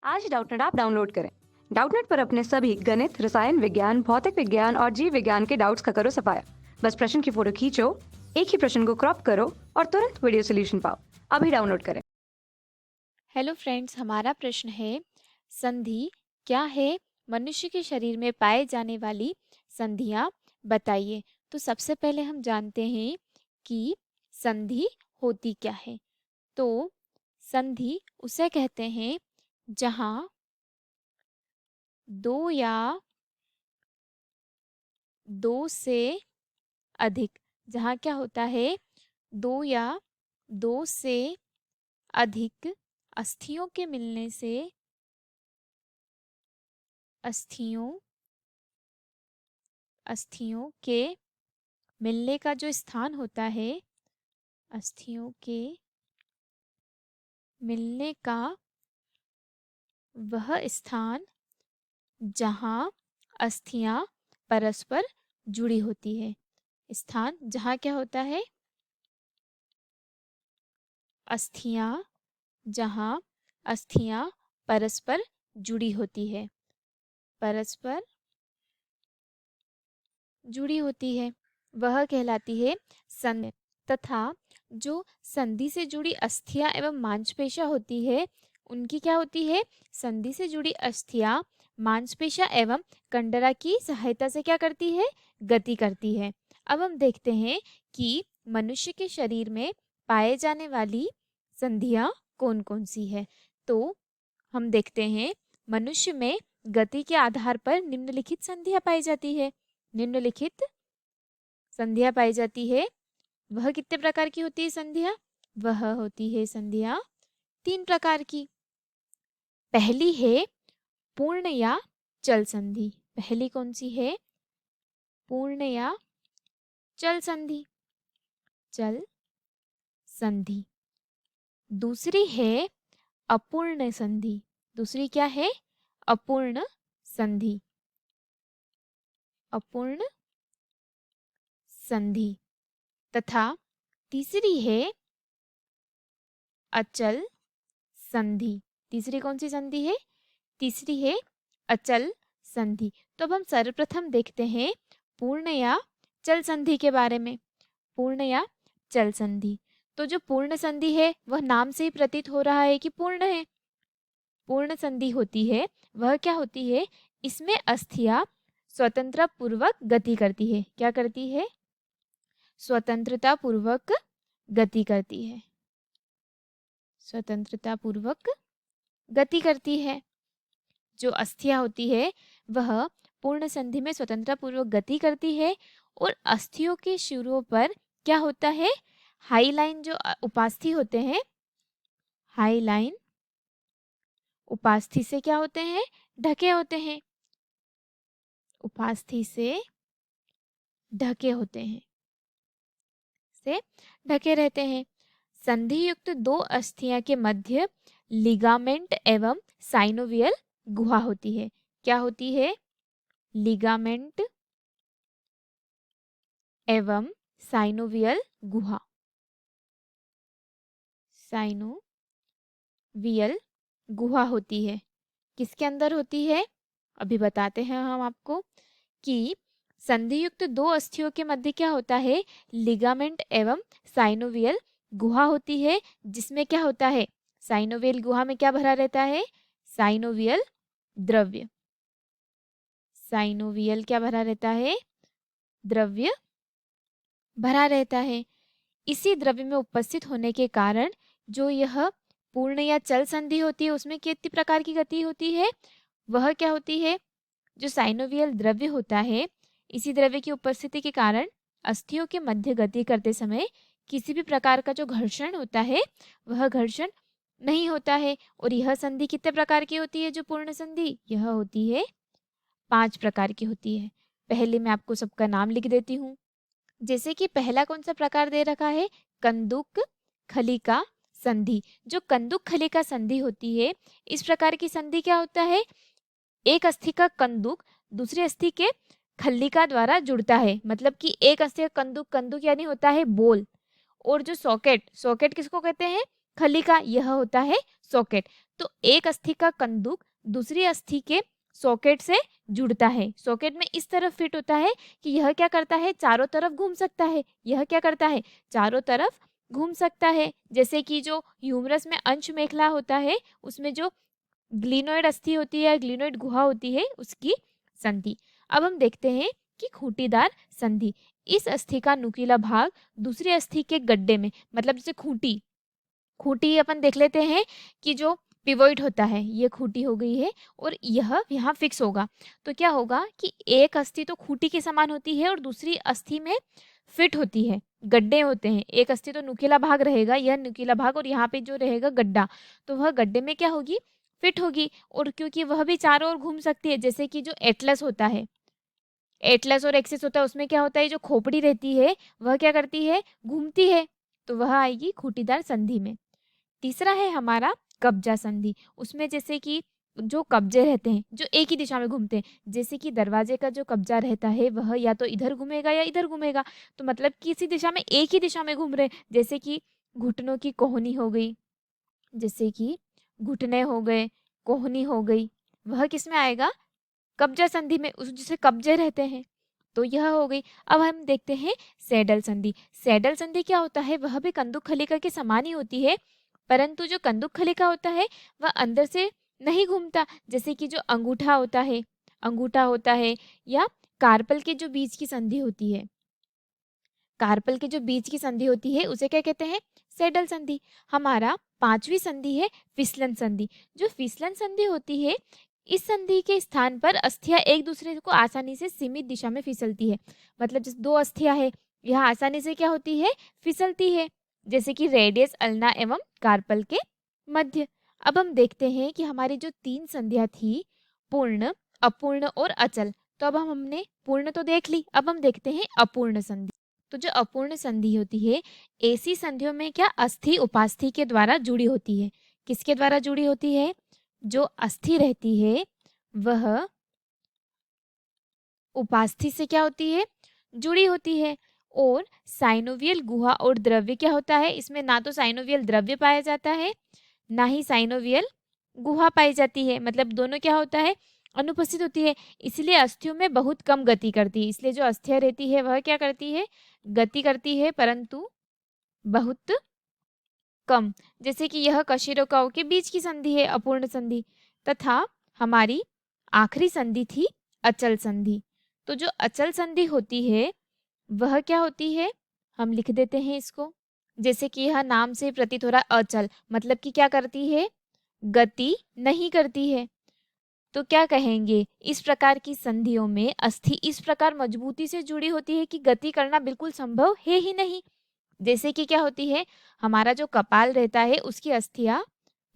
आज Doubtnut app download करें। Doubtnut पर अपने सभी गणित, रसायन विज्ञान, भौतिक विज्ञान और जीव विज्ञान के डाउट्स का करो सफाया। बस प्रश्न की फोटो खींचो, एक ही प्रश्न को क्रॉप करो और तुरंत वीडियो सोल्यूशन पाओ। अभी डाउनलोड करें। हेलो फ्रेंड्स, हमारा प्रश्न है संधि क्या है? मनुष्य के शरीर में पाए जाने वाली संधियां बताइए। तो सबसे पहले हम जानते हैं कि संधि होती क्या है। तो संधि उसे कहते हैं जहां दो या दो से अधिक, जहां क्या होता है, दो या दो से अधिक अस्थियों के मिलने से अस्थियों अस्थियों के मिलने का जो स्थान होता है, अस्थियों के मिलने का वह स्थान जहाँ अस्थियां परस्पर जुड़ी होती है। स्थान जहाँ क्या होता है, अस्थियां, जहाँ अस्थियां परस्पर जुड़ी होती है, परस्पर जुड़ी होती है, वह कहलाती है संधि। तथा जो संधि से जुड़ी अस्थियां एवं मांसपेशियां होती है, उनकी क्या होती है, संधि से जुड़ी अस्थियां मांसपेशियां एवं कंडरा की सहायता से क्या करती है, गति करती है। अब हम देखते हैं कि मनुष्य के शरीर में पाए जाने वाली संधियां कौन कौन सी है। तो हम देखते हैं मनुष्य में गति के आधार पर निम्नलिखित संधियां पाई जाती है। निम्नलिखित संधियां पाई जाती है। वह कितने प्रकार की होती है संधियां? वह होती है संधियां 3 प्रकार की। पहली है पूर्ण या चल संधि। पहली कौन सी है? पूर्ण या चल संधि। चल संधि। दूसरी है अपूर्ण संधि। दूसरी क्या है? अपूर्ण संधि। अपूर्ण संधि। तथा तीसरी है अचल संधि। तीसरी कौन सी संधि है? तीसरी है अचल संधि। तो अब हम सर्वप्रथम देखते हैं पूर्ण या चल संधि के बारे में। पूर्ण या चल संधि। तो जो पूर्ण संधि है वह नाम से ही प्रतीत हो रहा है कि पूर्ण है। पूर्ण संधि होती है वह क्या होती है, इसमें अस्थियां स्वतंत्रता पूर्वक गति करती है। क्या करती है? स्वतंत्रता पूर्वक गति करती है। स्वतंत्रता पूर्वक गति करती है। जो अस्थियां होती है वह पूर्ण संधि में स्वतंत्रता पूर्वक गति करती है और अस्थियों के शिरों पर क्या होता है, हाई लाइन जो उपास्थि होते हैं, हाई लाइन उपास्थि से क्या होते हैं, ढके होते हैं। उपास्थि से ढके होते हैं, से ढके रहते हैं। संधि युक्त दो अस्थियां के मध्य लिगामेंट एवं साइनोवियल गुहा होती है। क्या होती है? लिगामेंट एवं साइनोवियल गुहा। साइनोवियल गुहा होती है। किसके अंदर होती है? अभी बताते हैं हम आपको कि संधि युक्त दो अस्थियों के मध्य क्या होता है, लिगामेंट एवं साइनोवियल गुहा होती है। जिसमें क्या होता है, साइनोवियल गुहा में क्या भरा रहता है, साइनोवियल द्रव्य। साइनोवियल क्या भरा रहता है, द्रव्य भरा रहता है। इसी द्रव्य में उपस्थित होने के कारण जो यह पूर्ण या चल संधि होती है उसमें कितनी प्रकार की गति होती है, वह क्या होती है, जो साइनोवियल द्रव्य होता है, इसी द्रव्य की उपस्थिति के कारण अस्थियों के मध्य गति करते समय किसी भी प्रकार का जो घर्षण होता है वह घर्षण नहीं होता है। और यह संधि कितने प्रकार की होती है, जो पूर्ण संधि, यह होती है 5 प्रकार की होती है। पहले मैं आपको सबका नाम लिख देती हूँ। जैसे कि पहला कौन सा प्रकार दे रखा है, कंदुक खलिका संधि। जो कंदुक खलिका संधि होती है, इस प्रकार की संधि क्या होता है, एक अस्थि का कंदुक दूसरी अस्थि के खलिका द्वारा जुड़ता है। मतलब कि एक अस्थि का कंदुक, कंदुक यानी होता है बोल, और जो सॉकेट, सॉकेट किसको कहते हैं, खलिका, यह होता है सॉकेट। तो एक अस्थि का कंदुक दूसरी अस्थि के सॉकेट से जुड़ता है। सॉकेट में इस तरफ फिट होता है कि यह क्या करता है, चारों तरफ घूम सकता है। यह क्या करता है, चारों तरफ घूम सकता है। जैसे कि जो ह्यूमरस में अंश मेखला होता है, उसमें जो ग्लिनोइड अस्थि होती है, ग्लिनोइड गुहा होती है, उसकी संधि। अब हम देखते हैं कि खूंटीदार संधि। इस अस्थि का नुकीला भाग दूसरी अस्थि के गड्ढे में, मतलब जैसे खूंटी, खूंटी अपन देख लेते हैं कि जो पिवोइड होता है, ये खूंटी हो गई है और यह यहाँ फिक्स होगा। तो क्या होगा कि एक अस्थि तो खूंटी के समान होती है और दूसरी अस्थि में फिट होती है, गड्ढे होते हैं। एक अस्थि तो नुकीला भाग रहेगा, यह नुकीला भाग, और यहाँ पे जो रहेगा गड्ढा, तो वह गड्ढे में क्या होगी, फिट होगी। और क्योंकि वह भी चारों ओर घूम सकती है, जैसे कि जो एटलस होता है, एटलस और एक्सिस होता है, उसमें क्या होता है, जो खोपड़ी रहती है वह क्या करती है, घूमती है। तो वह आएगी खूंटीदार संधि में। तीसरा है हमारा कब्जा संधि। उसमें जैसे कि जो कब्जे रहते हैं जो एक ही दिशा में घूमते हैं, जैसे कि दरवाजे का जो कब्जा रहता है वह या तो इधर घूमेगा या इधर घूमेगा। तो मतलब किसी दिशा में, एक ही दिशा में घूम रहे हैं। जैसे कि घुटनों की कोहनी हो गई, जैसे कि घुटने हो गए, कोहनी हो गई, वह किस में आएगा, कब्जा संधि में, उस जिसे कब्जे रहते हैं। तो यह हो गई। अब हम देखते हैं सैडल संधि। सैडल संधि क्या होता है, वह भी कंदुक खलिका के समान ही होती है, परंतु जो कंदुक खलिका होता है वह अंदर से नहीं घूमता। जैसे कि जो अंगूठा होता है, अंगूठा होता है, या कार्पल के जो बीच की संधि होती है, कार्पल के जो बीच की संधि होती है उसे क्या कहते हैं, सैडल संधि। हमारा पांचवी संधि है फिसलन संधि। जो फिसलन संधि होती है, इस संधि के स्थान पर अस्थियां एक दूसरे को आसानी से सीमित दिशा में फिसलती है। मतलब जैसे दो अस्थियां है, यह आसानी से क्या होती है, फिसलती है, जैसे कि रेडियस, अल्ना एवं कार्पल के मध्य। अब हम देखते हैं कि हमारी जो तीन संधियां थी, पूर्ण, अपूर्ण और अचल। तो अब हमने पूर्ण तो देख ली, अब हम देखते हैं अपूर्ण संधि। तो जो अपूर्ण संधि होती है, ऐसी संधियों में क्या, अस्थि उपास्थि के द्वारा जुड़ी होती है। किसके द्वारा जुड़ी होती है, जो अस्थि रहती है वह उपास्थि से क्या होती है, जुड़ी होती है। और साइनोवियल गुहा और द्रव्य क्या होता है, इसमें ना तो साइनोवियल द्रव्य पाया जाता है, ना ही साइनोवियल गुहा पाई जाती है। मतलब दोनों क्या होता है, अनुपस्थित होती है। इसलिए अस्थियों में बहुत कम गति करती है। इसलिए जो अस्थियां रहती है वह क्या करती है, गति करती है, परंतु बहुत कम। जैसे कि यह कशेरुकाओं के बीच की संधि है, अपूर्ण संधि। तथा हमारी आखिरी संधि थी अचल संधि। तो जो अचल संधि होती है वह क्या होती है, हम लिख देते हैं इसको। जैसे कि यह नाम से प्रतीत हो रहा अचल, मतलब कि क्या करती है, गति नहीं करती है। तो क्या कहेंगे, इस प्रकार की संधियों में अस्थि इस प्रकार मजबूती से जुड़ी होती है कि गति करना बिल्कुल संभव है ही नहीं। जैसे कि क्या होती है, हमारा जो कपाल रहता है उसकी अस्थियां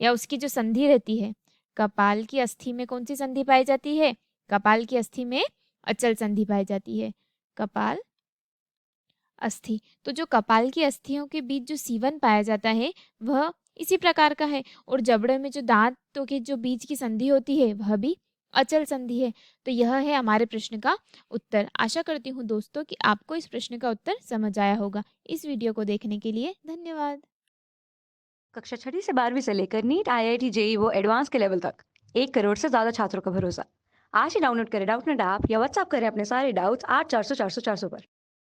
या उसकी जो संधि रहती है, कपाल की अस्थि में कौन सी संधि पाई जाती है, कपाल की अस्थि में अचल संधि पाई जाती है, कपाल अस्थि। तो जो कपाल की अस्थियों के बीच जो सीवन पाया जाता है वह इसी प्रकार का है। और जबड़े में जो दांतों के जो बीच की संधि होती है वह भी अचल संधि है। तो यह है हमारे प्रश्न का उत्तर। आशा करती हूँ दोस्तों कि आपको इस प्रश्न का उत्तर समझ आया होगा। इस वीडियो को देखने के लिए धन्यवाद। कक्षा 6वीं से 12वीं से लेकर नीट, आईआईटी, जेई वो एडवांस के लेवल तक 1 करोड़ से ज्यादा छात्रों का भरोसा। आज ही डाउनलोड करें डाउटनेट ऐप या व्हाट्सएप करें अपने सारे डाउट्स 8400 400 400 पर।